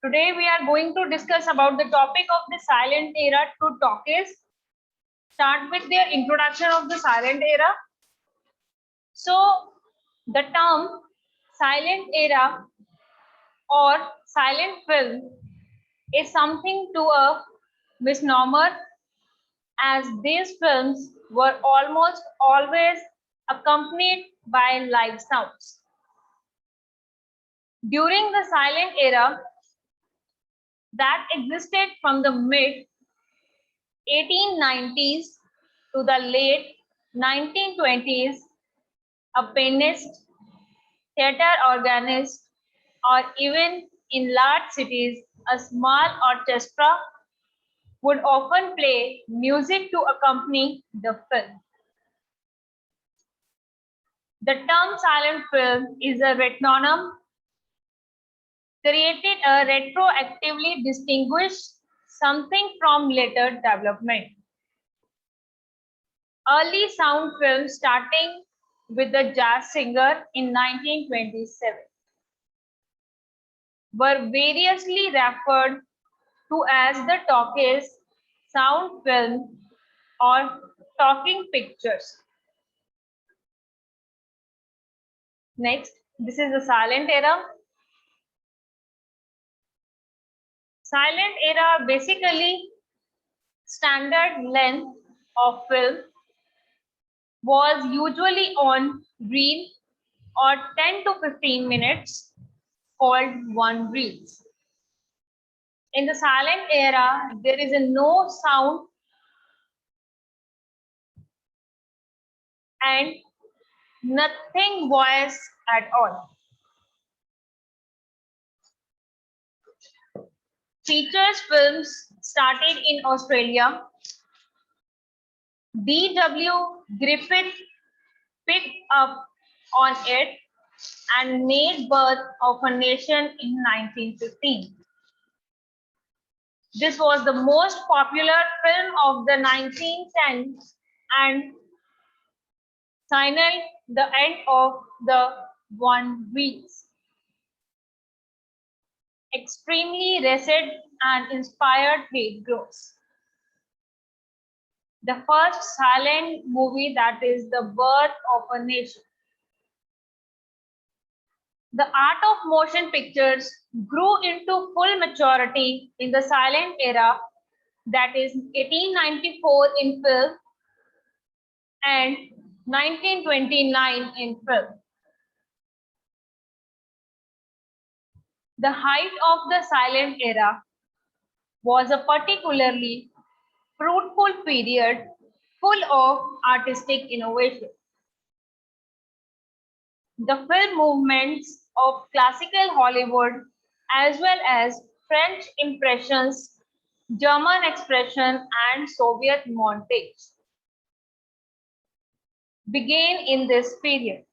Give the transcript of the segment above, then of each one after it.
Today we are going to discuss about the topic of the silent era to talkies. Start with their introduction of the silent era. So the term silent era or silent film is something to a misnomer, as these films were almost always accompanied by live sounds. During the silent era that existed from the mid 1890s to the late 1920s, a pianist, theatre organist, or even in large cities, a small orchestra would often play music to accompany the film. The term silent film is a retronym created a retroactively distinguish something from later development. Early sound films starting with the jazz singer in 1927 were variously referred to as the talkies, sound film, or talking pictures. Next, this is the silent era. Silent era basically standard length of film was usually on reel or 10 to 15 minutes called one reels. In the silent era, there is a no sound and nothing voice at all. Features films started in Australia. D.W. Griffith picked up on it and made Birth of a Nation in 1915. This was the most popular film of the 1910s and signaled the end of the one weeks. Extremely recent and inspired hate grows. The first silent movie, that is The Birth of a Nation. The art of motion pictures grew into full maturity in the silent era, that is 1894 in film and 1929 in film. The height of the silent era was a particularly fruitful period full of artistic innovation. The film movements of classical Hollywood, as well as French Impressions, German Expression, and Soviet montage, began in this period.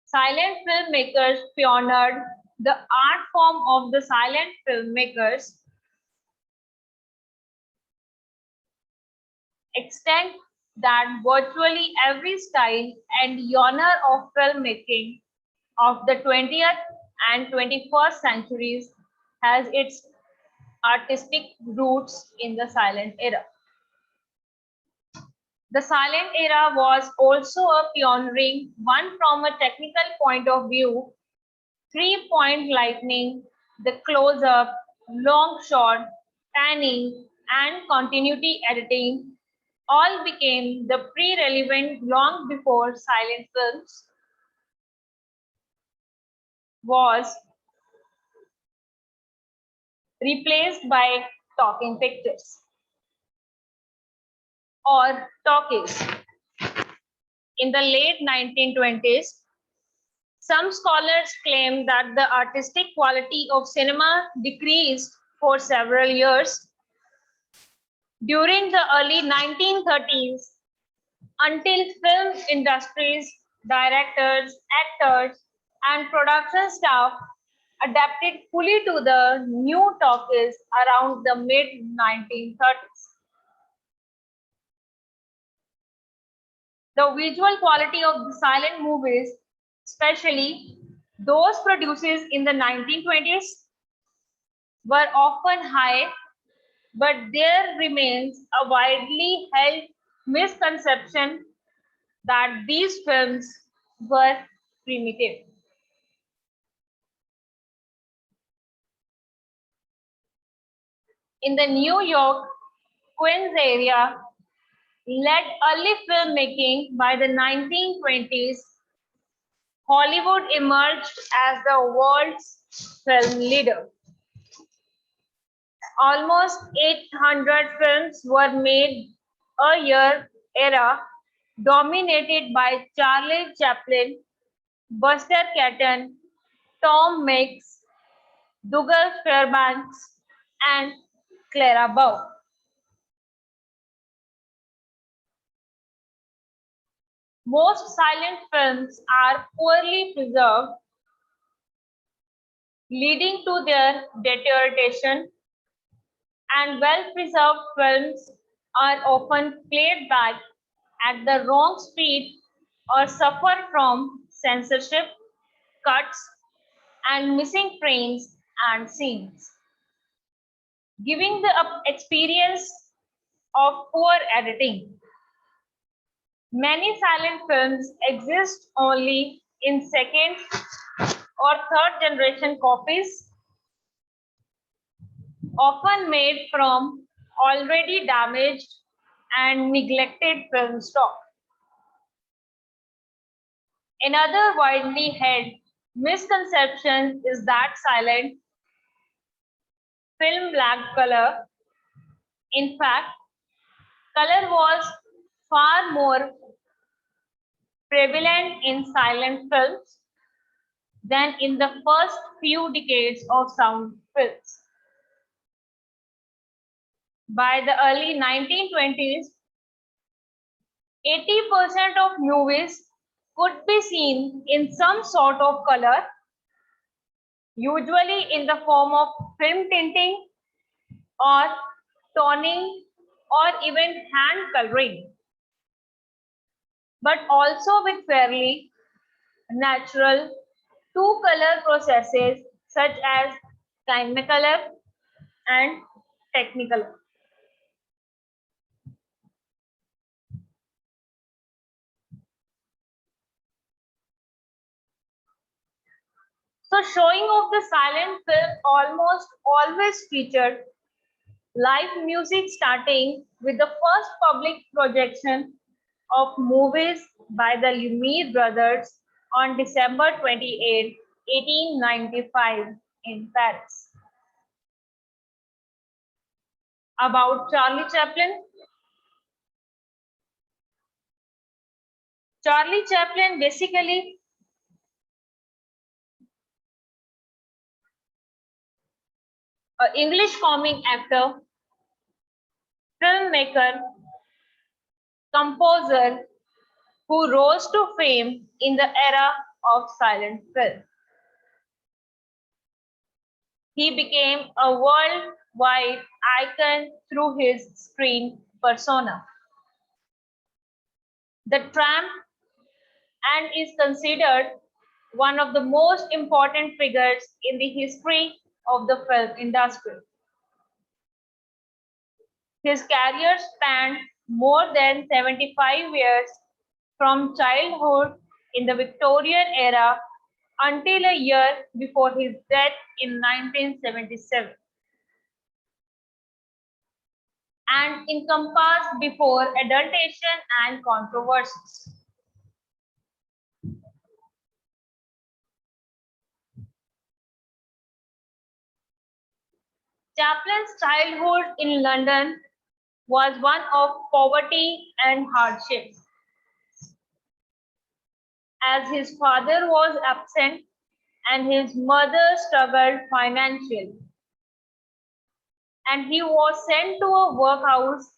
Silent filmmakers pioneered the art form of the silent filmmakers, extent that virtually every style and genre of filmmaking of the 20th and 21st centuries has its artistic roots in the silent era. The silent era was also a pioneering one from a technical point of view. 3-point lighting, the close-up, long shot, panning, and continuity editing all became the pre-relevant long before silent films was replaced by talking pictures or talkies. In the late 1920s, some scholars claim that the artistic quality of cinema decreased for several years. During the early 1930s, until film industries, directors, actors, and production staff adapted fully to the new talkies around the mid 1930s. The visual quality of the silent movies, especially those produced in the 1920s, were often high, but there remains a widely held misconception that these films were primitive. In the New York, Queens area, led early filmmaking by the 1920s, Hollywood emerged as the world's film leader. Almost 800 films were made a year era dominated by Charlie Chaplin, Buster Keaton, Tom Mix, Douglas Fairbanks, and Clara Bow. Most silent films are poorly preserved, leading to their deterioration, and well-preserved films are often played back at the wrong speed or suffer from censorship, cuts, and missing frames and scenes, giving the experience of poor editing. Many silent films exist only in second or third generation copies, often made from already damaged and neglected film stock. Another widely held misconception is that silent film lacked color. In fact, color was far more prevalent in silent films than in the first few decades of sound films. By the early 1920s, 80% of movies could be seen in some sort of color, usually in the form of film tinting or toning or even hand coloring, but also with fairly natural two-color processes such as Technicolor and Technicolor. So showing of the silent film almost always featured live music, starting with the first public projection of movies by the Lumiere brothers on December 28, 1895 in Paris. About Charlie Chaplin. Charlie Chaplin basically an English comic actor, filmmaker, composer who rose to fame in the era of silent film. He became a worldwide icon through his screen persona, The Tramp, and is considered one of the most important figures in the history of the film industry. His career spanned more than 75 years, from childhood in the Victorian era until a year before his death in 1977, and encompassed before adulteration and controversies. Chaplin's childhood in London was one of poverty and hardship, as his father was absent and his mother struggled financially, and he was sent to a workhouse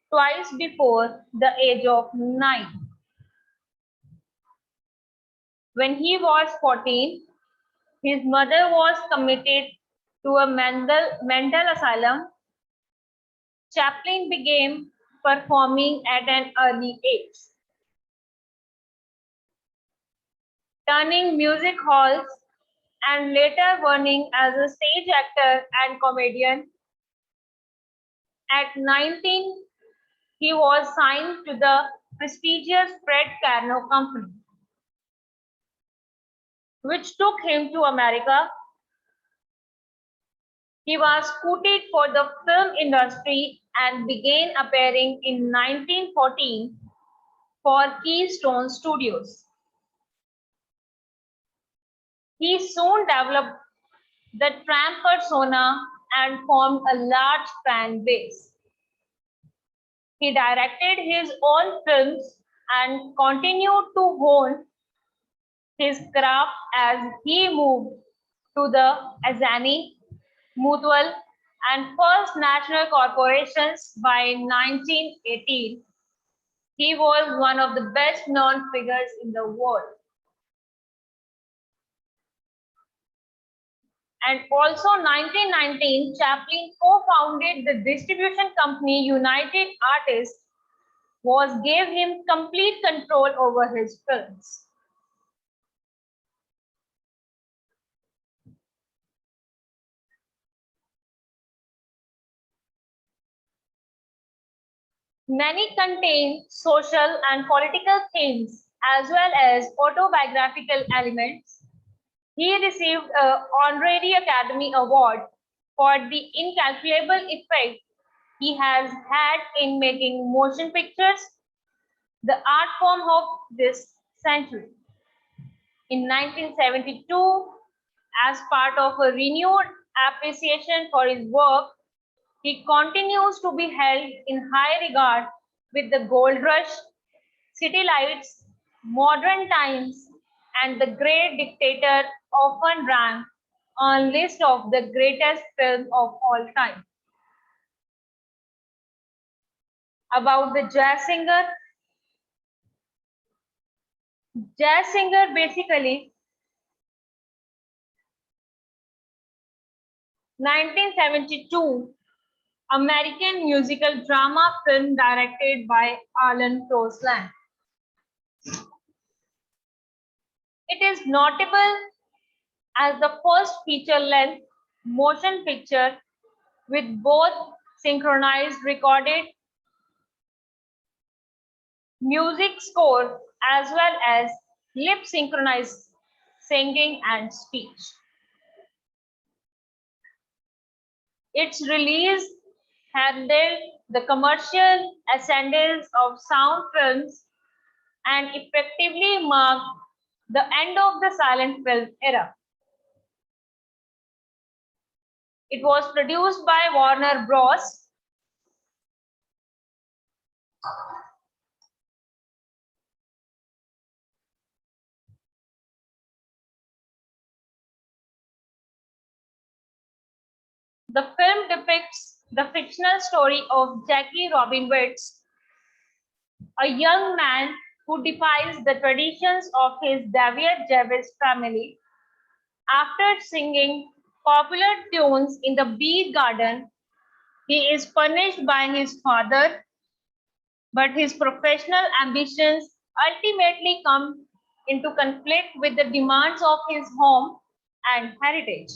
twice before the age of 9. When he was 14, his mother was committed to a mental asylum. Chaplin began performing at an early age, turning music halls and later working as a stage actor and comedian. At 19, he was signed to the prestigious Fred Karno Company, which took him to America. He was scouted for the film industry and began appearing in 1914 for Keystone Studios. He soon developed the tramp persona and formed a large fan base. He directed his own films and continued to hone his craft as he moved to the Azani, Mutual, and First National corporations by 1918. He was one of the best known figures in the world. And also 1919, Chaplin co-founded the distribution company United Artists, gave him complete control over his films. Many contain social and political themes as well as autobiographical elements. He received an honorary Academy Award for the incalculable effect he has had in making motion pictures, the art form of this century. In 1972, as part of a renewed appreciation for his work, he continues to be held in high regard with the Gold Rush, City Lights, Modern Times, and The Great Dictator often rank on list of the greatest film of all time. About the jazz singer. Jazz singer basically 1972 American musical drama film directed by Alan Crosland. It is notable as the first feature-length motion picture with both synchronized recorded music score as well as lip synchronized singing and speech. Its release heralded the commercial ascendance of sound films and effectively marked the end of the silent film era. It was produced by Warner Bros. The film depicts the fictional story of Jackie Robinowitz, a young man who defies the traditions of his David Jarvis family. After singing popular tunes in the Beer Garden, he is punished by his father, but his professional ambitions ultimately come into conflict with the demands of his home and heritage.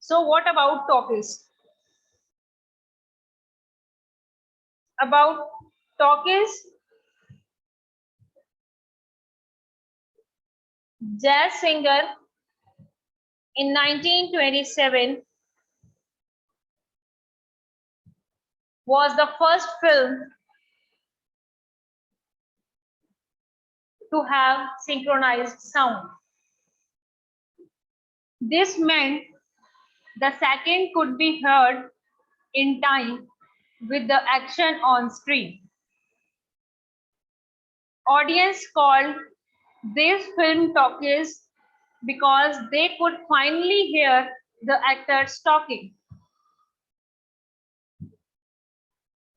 So what about talkies? About talkies, jazz singer in 1927 was the first film to have synchronized sound. This meant the second could be heard in time with the action on screen. Audience called these film talkies because they could finally hear the actors talking.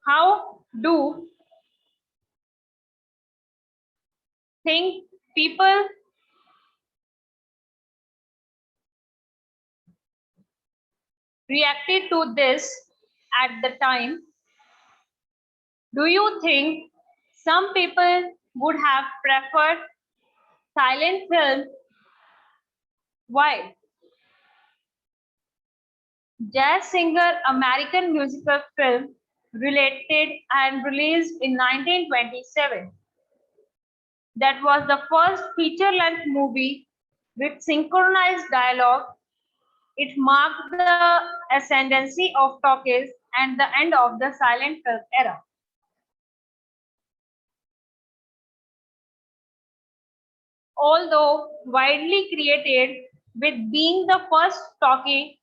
How do think people reacted to this at the time? Do you think some people would have preferred silent film. Why? Jazz singer American musical film related and released in 1927. That was the first feature-length movie with synchronized dialogue. It marked the ascendancy of talkies and the end of the silent film era. Although widely credited with being the first talkie,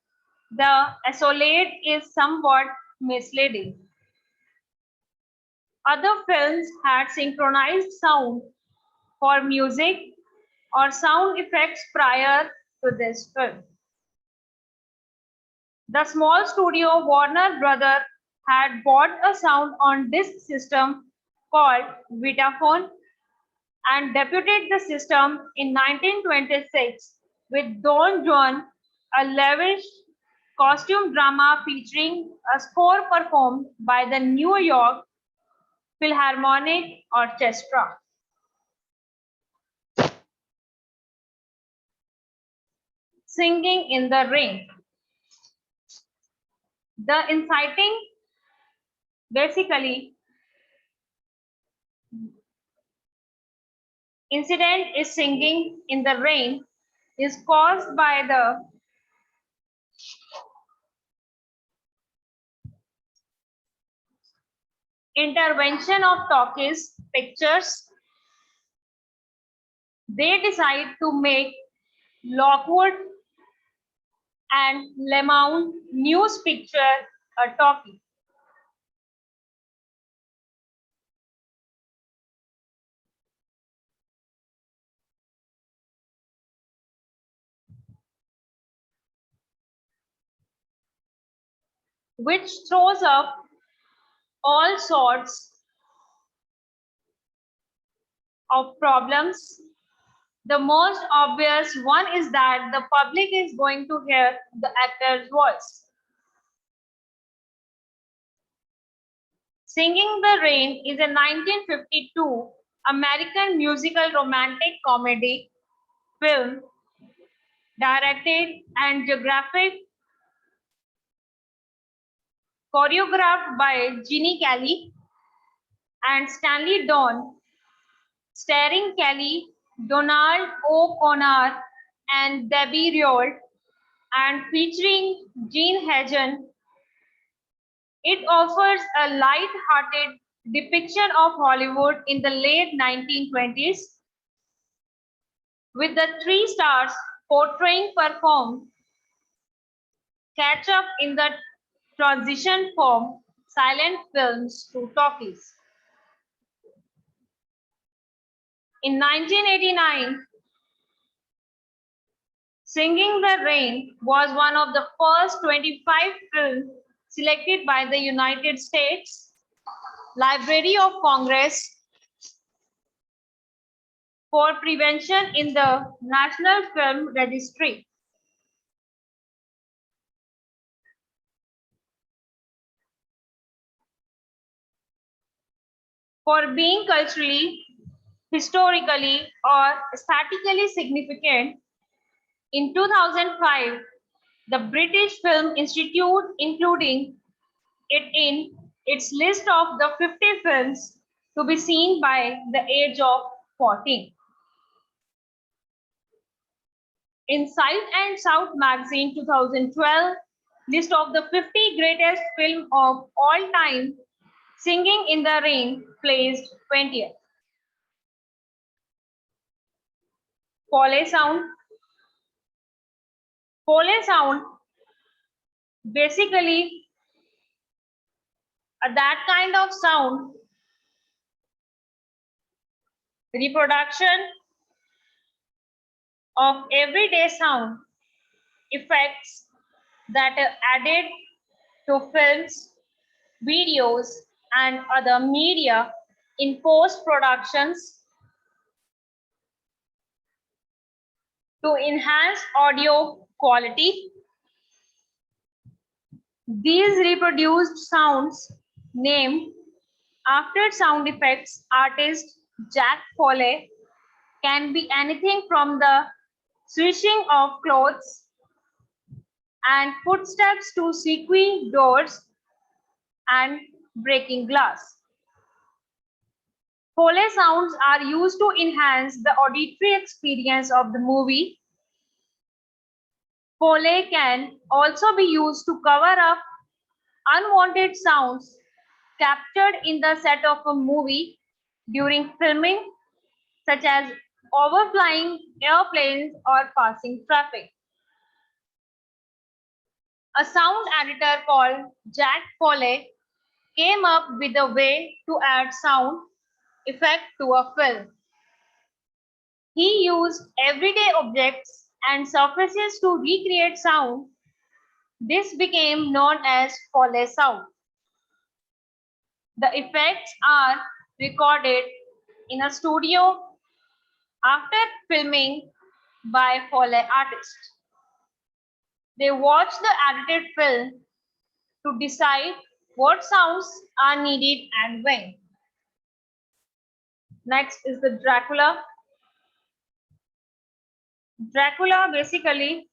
the accolade is somewhat misleading. Other films had synchronized sound for music or sound effects prior to this film. The small studio Warner Brother had bought a sound on disc system called Vitaphone and debuted the system in 1926 with Don Juan, a lavish costume drama featuring a score performed by the New York Philharmonic Orchestra. Singing in the Rain. The inciting, basically, incident is singing in the rain is caused by the intervention of talkies pictures. They decide to make Lockwood and Lemount news picture a talkie. Which throws up all sorts of problems. The most obvious one is that the public is going to hear the actor's voice. Singing the Rain is a 1952 American musical romantic comedy film directed and choreographed by Gene Kelly and Stanley Donen, starring Kelly, Donald O'Connor, and Debbie Reynolds, and featuring Gene Hagen. It offers a light-hearted depiction of Hollywood in the late 1920s, with the three stars portraying perform catch up in the transition from silent films to talkies. In 1989, Singing the Rain was one of the first 25 films selected by the United States Library of Congress for prevention in the National Film Registry. For being culturally, historically, or aesthetically significant, in 2005, the British Film Institute including it in its list of the 50 films to be seen by the age of 14. In Sight and Sound magazine 2012 list of the 50 greatest film of all time, Singing in the Rain placed 20th. Foley sound. Foley sound basically that kind of sound reproduction of everyday sound effects that are added to films, videos, and other media in post-productions to enhance audio quality. These reproduced sounds named after sound effects artist Jack Foley can be anything from the swishing of clothes and footsteps to squeaky doors and breaking glass. Foley sounds are used to enhance the auditory experience of the movie. Foley can also be used to cover up unwanted sounds captured in the set of a movie during filming, such as overflying airplanes or passing traffic. A sound editor called Jack Foley came up with a way to add sound effect to a film. He used everyday objects and surfaces to recreate sound. This became known as Foley sound. The effects are recorded in a studio after filming by Foley artists. They watch the edited film to decide what sounds are needed and when. Next is the Dracula. Dracula basically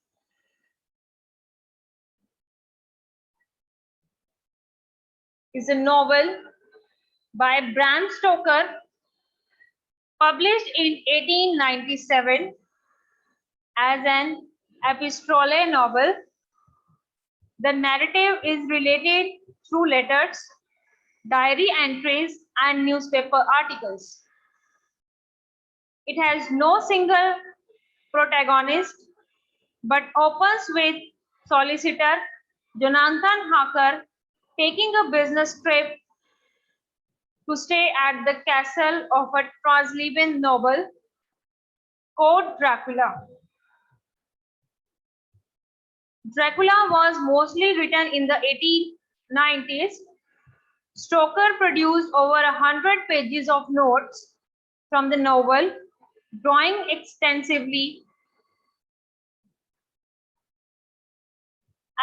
is a novel by Bram Stoker published in 1897 as an epistolary novel. The narrative is related through letters, diary entries, and newspaper articles. It has no single protagonist, but opens with solicitor Jonathan Harker taking a business trip to stay at the castle of a Transylvanian noble, Count Dracula. Dracula was mostly written in the 1890s. Stoker produced over 100 pages of notes from the novel, drawing extensively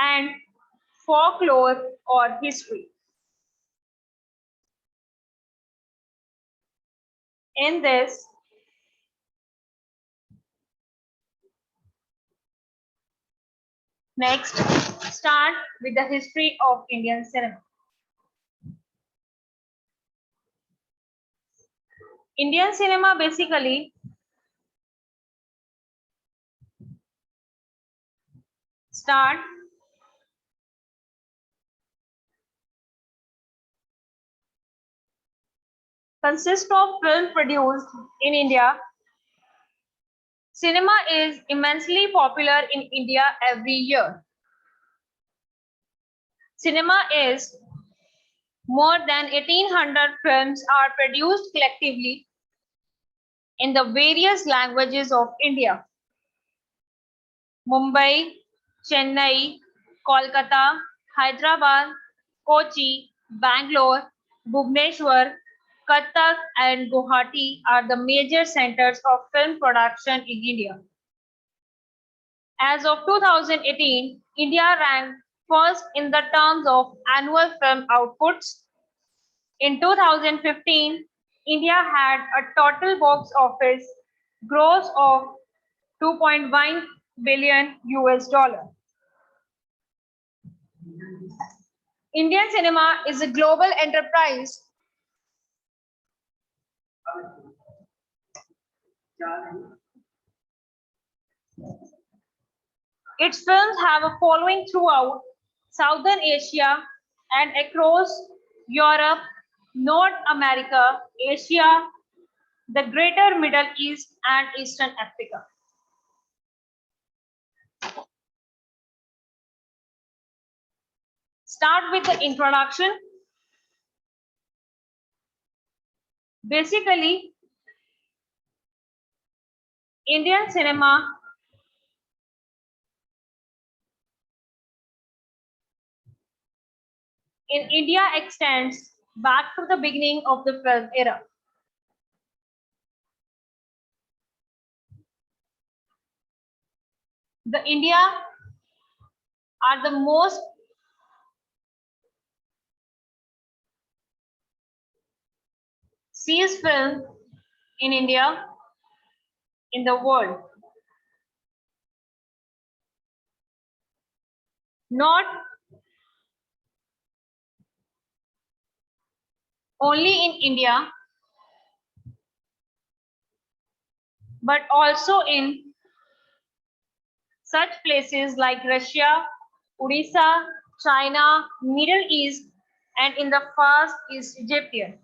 and folklore or history. In this, next, start with the history of Indian cinema. Indian cinema basically start consists of film produced in India. Cinema is immensely popular in India every year. Cinema is more than 1800 films are produced collectively in the various languages of India. Mumbai, Chennai, Kolkata, Hyderabad, Kochi, Bangalore, Bhubaneswar, Cuttack and Guwahati are the major centers of film production in India. As of 2018, India ranked first in the terms of annual film outputs. In 2015, India had a total box office gross of 2.1 billion US dollar. Indian cinema is a global enterprise. Its films have a following throughout Southern Asia and across Europe, North America, Asia, the Greater Middle East, and Eastern Africa. Start with the introduction. Basically, Indian cinema in India extends back to the beginning of the film era. The India are the most seized film in India, in the world. Not only in India, but also in such places like Russia, Odisha, China, Middle East, and in the Far East Egyptian.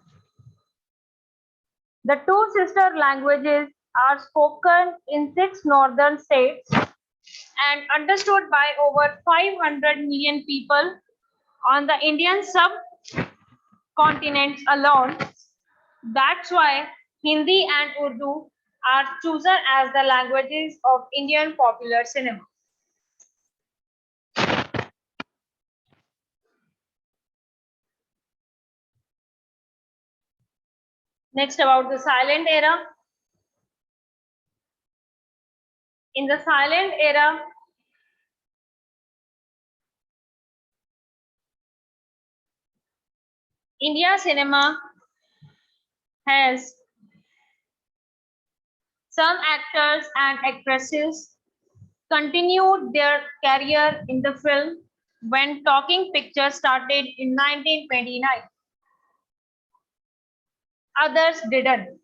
The two sister languages are spoken in 6 northern states and understood by over 500 million people on the Indian subcontinent alone. That's why Hindi and Urdu are chosen as the languages of Indian popular cinema. Next, about the silent era. In the silent era, India cinema has some actors and actresses continued their career in the film when talking pictures started in 1929. Others didn't.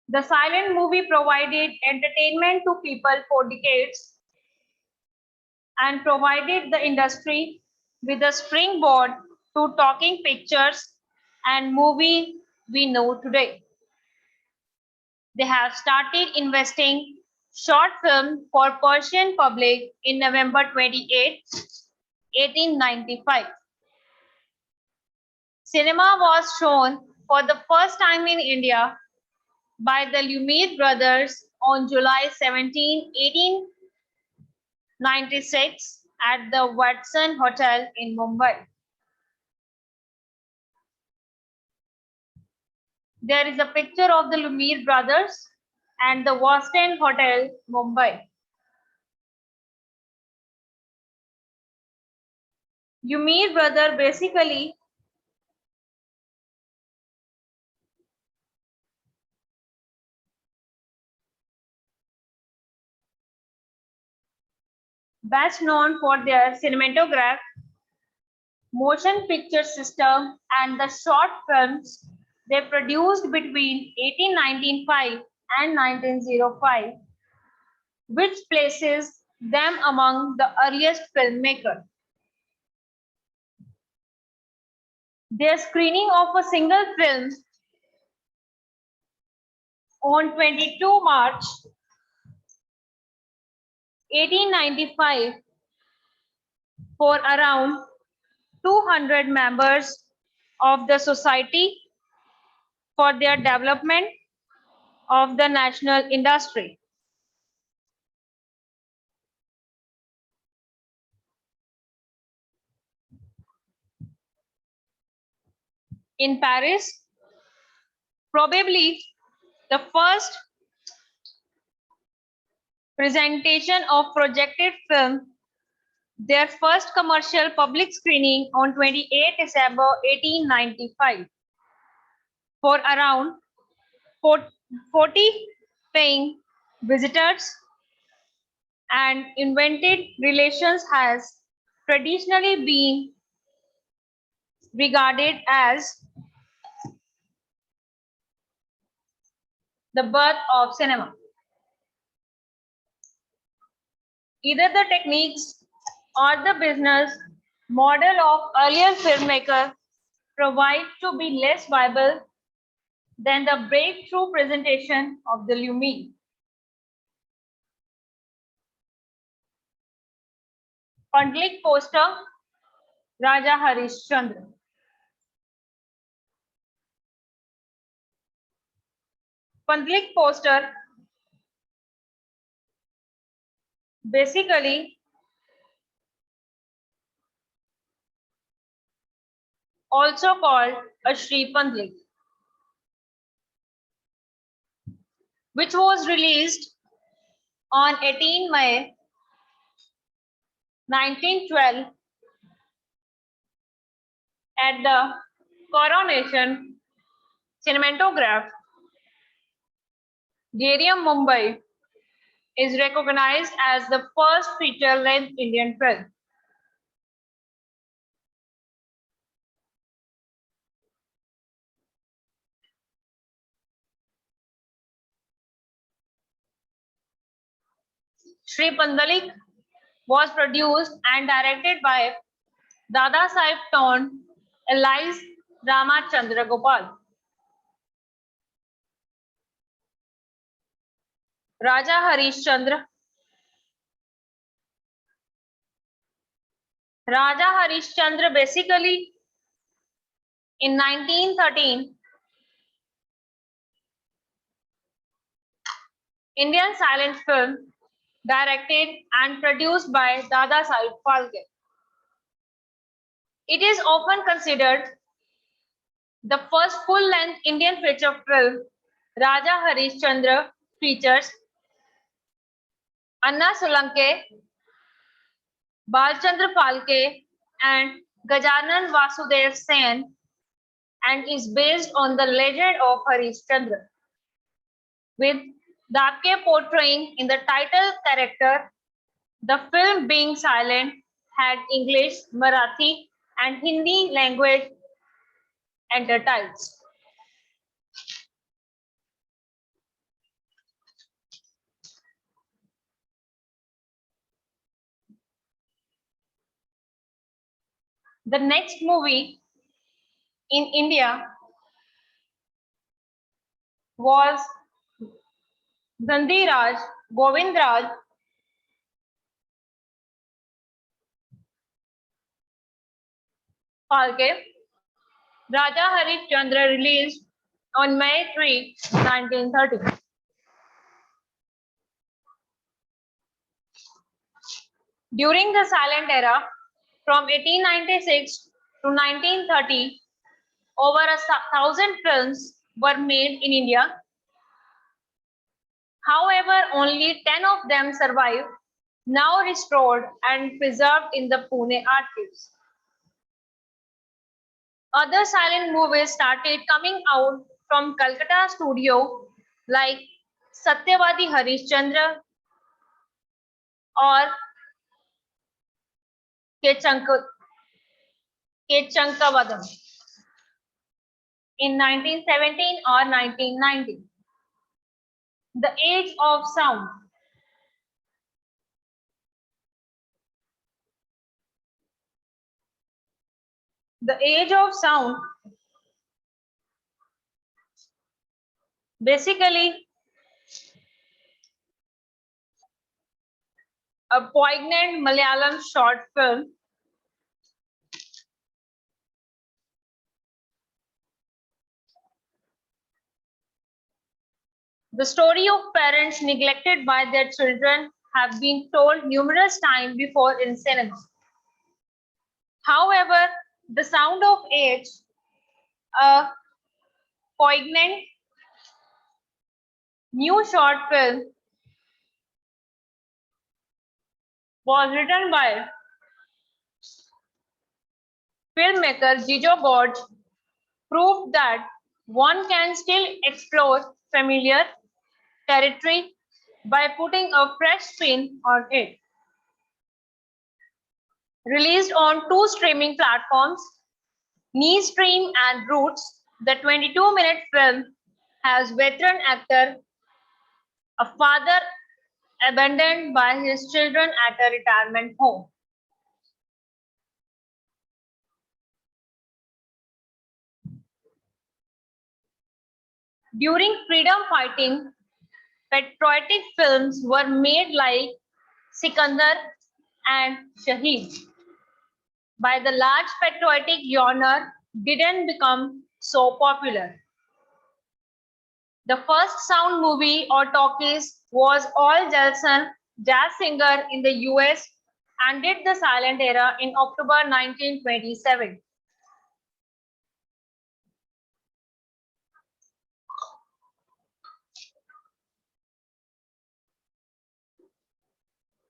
The silent movie provided entertainment to people for decades and provided the industry with a springboard to talking pictures and movie we know today. They have started investing short film for Persian public in November 28, 1895. Cinema was shown for the first time in India by the Lumiere brothers on July 17, 1896 at the Watson Hotel in Mumbai. There is a picture of the Lumiere brothers and the Watson Hotel, Mumbai. Lumiere brother basically best known for their cinematograph, motion picture system, and the short films they produced between 1895 and 1905, which places them among the earliest filmmakers. Their screening of a single film on 22 March 1895 for around 200 members of the Society for their Development of the National Industry. In Paris, probably the first presentation of projected film, their first commercial public screening on 28 December 1895 for around 40 paying visitors, and invented relations has traditionally been regarded as the birth of cinema. Either the techniques or the business model of earlier filmmaker provide to be less viable than the breakthrough presentation of the Lumiere. Pandlik poster, Raja Harishchandra. Pandlik poster basically also called a Shri Pandlik, which was released on 18 May 1912 at the Coronation Cinematograph Geriam Mumbai is recognized as the first feature-length Indian film. Shri Pandalik was produced and directed by Dada Sahib Ton, Elias Ramachandra Gopal. Raja Harishchandra. Raja Harishchandra basically in 1913, Indian silent film directed and produced by Dada Sahib Phalke. It is often considered the first full-length Indian feature film. Raja Harishchandra features Anna Solanke, Balchandra Phalke, and Gajanan Vasudev Sen, and is based on the legend of Harishchandra, with Dapke portraying in the title character. The film, being silent, had English, Marathi, and Hindi language intertitles. The next movie in India was Gandhiraj Govindraj Phalke, Raja Harishchandra, released on May 3, 1930. During the silent era, from 1896 to 1930, over 1,000 films were made in India. However, only 10 of them survive, now restored and preserved in the Pune archives. Other silent movies started coming out from Calcutta studio like Satyavadi Harishchandra or Kechankavadam in 1917 or 1919. The Age of Sound. The Age of Sound basically a poignant Malayalam short film The story of parents neglected by their children have been told numerous times before in cinema. However, The Sound of Age, a poignant new short film, was written by filmmaker Jijo Gorge, proved that one can still explore familiar territory by putting a fresh spin on it. Released on 2 streaming platforms, Stream and Roots, the 22-minute film has veteran actor, a father abandoned by his children at a retirement home. During freedom fighting, patriotic films were made like Sikandar and Shaheed. By the large patriotic genre didn't become so popular. The first sound movie or talkies was All Jalsan, jazz singer in the US, and did the silent era in October 1927.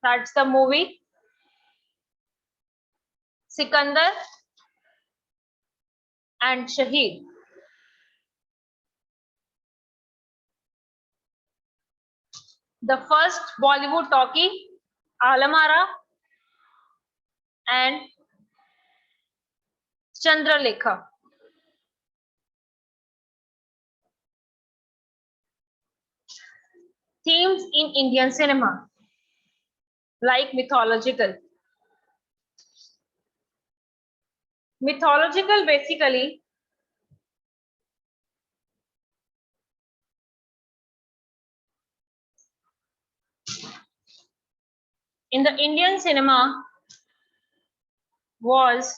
That's the movie Sikandar and Shaheed. The first Bollywood talkie, Alamara, and Chandralekha. Themes in Indian cinema, like mythological. Mythological basically in the Indian cinema was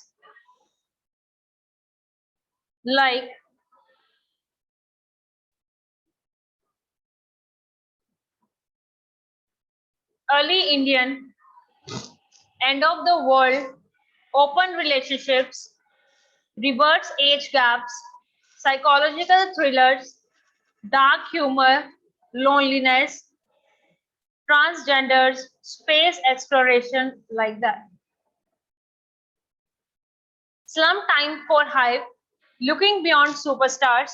like early Indian, end of the world, open relationships, reverse age gaps, psychological thrillers, dark humor, loneliness, transgenders, space exploration, like that. Slum time for hype, looking beyond superstars,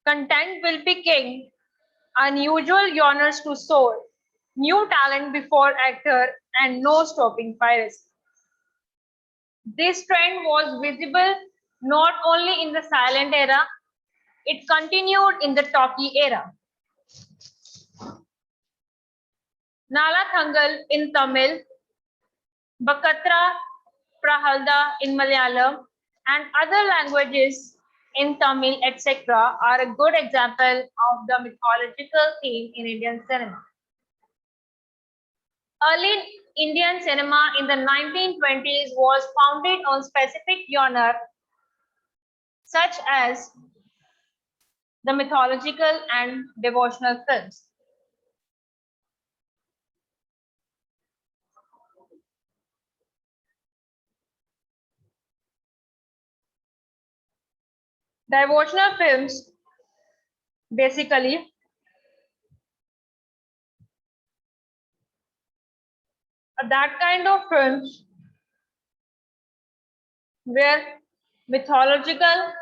content will be king, unusual genres to soar, new talent before actor, and no stopping piracy. This trend was visible not only in the silent era, it continued in the talkie era. Nala Thangal in Tamil, Bakatra Prahalda in Malayalam, and other languages in Tamil, etc., are a good example of the mythological theme in Indian cinema. Early Indian cinema in the 1920s was founded on specific genre such as the mythological and devotional films. Devotional films basically are that kind of films where mythological,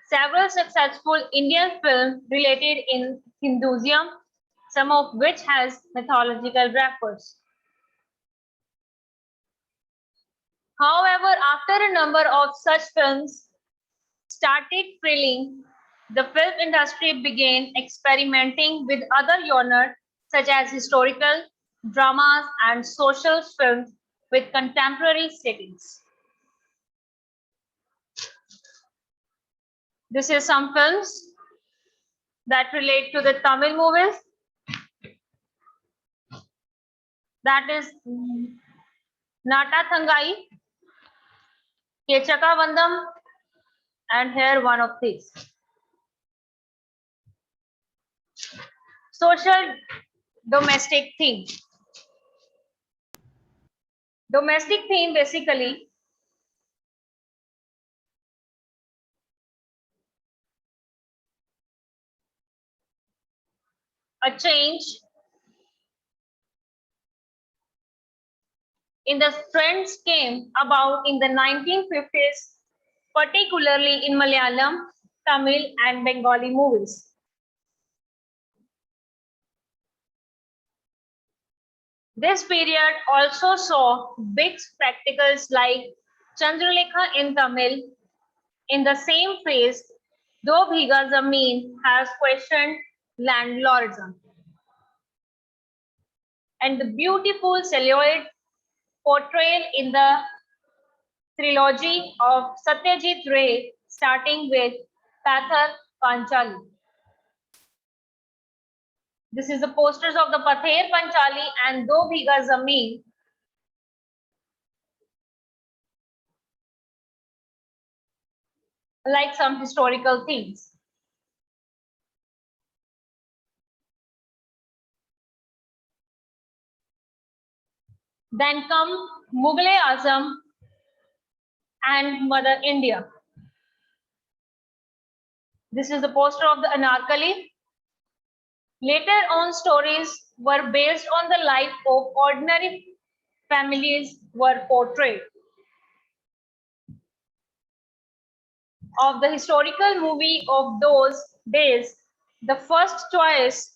several successful Indian films related in Hinduism, some of which has mythological wrappers. However, after a number of such films started trailing, the film industry began experimenting with other genres such as historical, dramas, and social films with contemporary settings. This is some films that relate to the Tamil movies. That is Nata Thangai, Kechaka Vandam, and here one of these. Social domestic theme. Domestic theme basically a change in the trends came about in the 1950s, particularly in Malayalam, Tamil, and Bengali movies. This period also saw big spectacles like Chandralekha in Tamil. In the same phase, Do Bhiga Zameen has questioned landlordism. And the beautiful celluloid portrayal in the trilogy of Satyajit Ray, starting with Pathar Panchali. This is the posters of the Pather Panchali and Do Bhiga Zameen. Like some historical themes. Then come Mughal-e-Azam and Mother India. This is the poster of the Anarkali. Later on, stories were based on the life of ordinary families were portrayed. Of the historical movie of those days, the first choice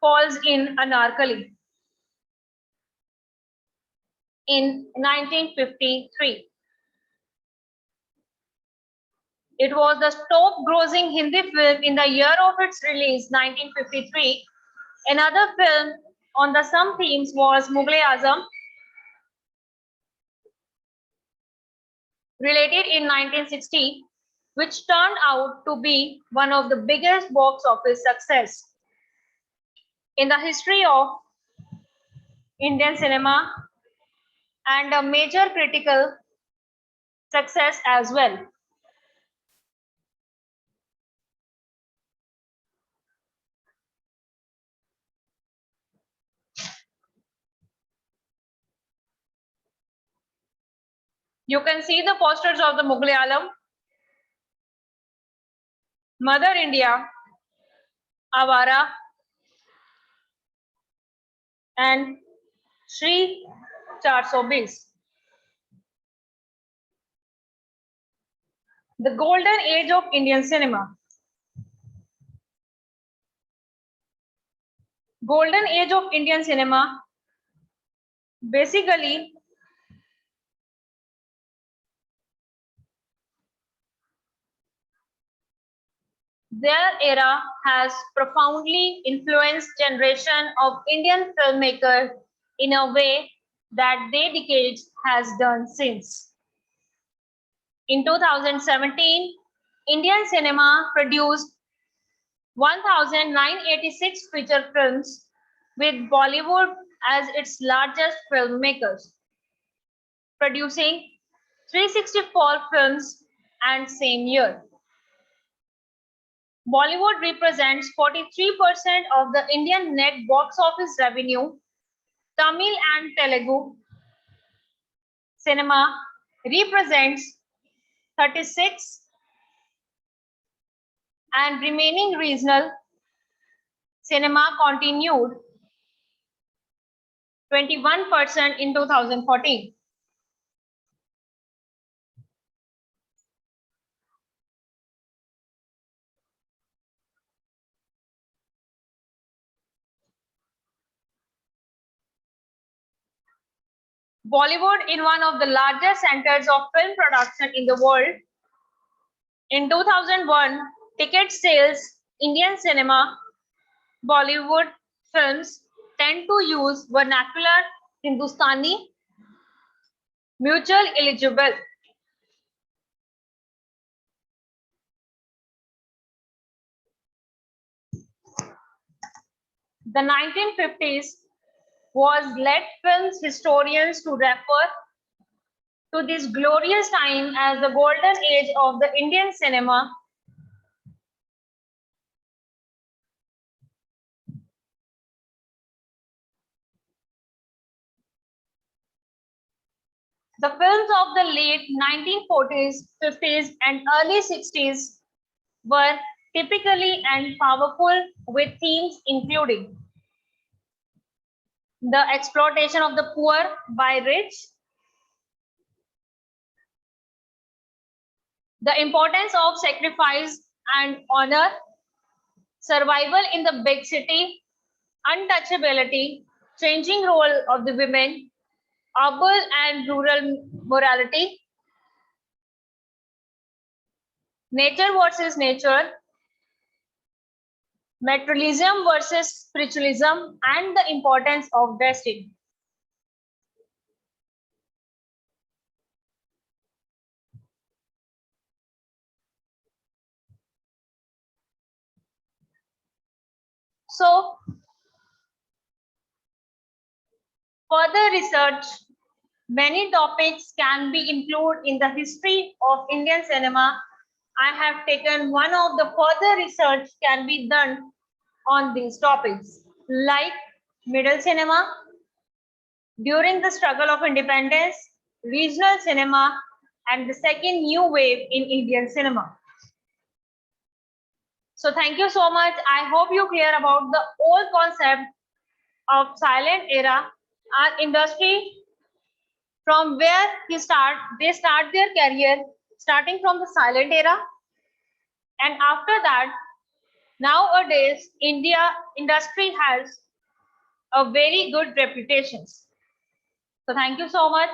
falls in Anarkali in 1953. It was the top grossing Hindi film in the year of its release, 1953. Another film on the same themes was Mughal-e-Azam, related in 1960, which turned out to be one of the biggest box office success in the history of Indian cinema and a major critical success as well. You can see the posters of the Mughal-e-Alam, Mother India, Avara, and Shri 420. The golden age of Indian cinema. Golden age of Indian cinema basically their era has profoundly influenced generation of Indian filmmakers in a way that their decade has done since. In 2017, Indian cinema produced 1,986 feature films with Bollywood as its largest filmmakers, producing 364 films and same year. Bollywood represents 43% of the Indian net box office revenue. Tamil and Telugu cinema represents 36 and remaining regional cinema continued 21% in 2014. Bollywood in one of the largest centers of film production in the world. In 2001, ticket sales, Indian cinema, Bollywood films tend to use vernacular Hindustani, mutual eligible. The 1950s was led films historians to refer to this glorious time as the golden age of the Indian cinema. The films of the late 1940s, 50s, and early 60s were typically and powerful with themes including the exploitation of the poor by rich, the importance of sacrifice and honor, survival in the big city, untouchability, changing role of the women, urban and rural morality, nature versus nature, materialism versus spiritualism, and the importance of destiny. So, further research, many topics can be included in the history of Indian cinema. I have taken one of the further research can be done on these topics, like middle cinema, during the struggle of independence, regional cinema, and the second new wave in Indian cinema. So thank you so much. I hope you clear about the old concept of silent era. Our industry from where they start their career, starting from the silent era. And after that, nowadays, India industry has a very good reputation. So thank you so much.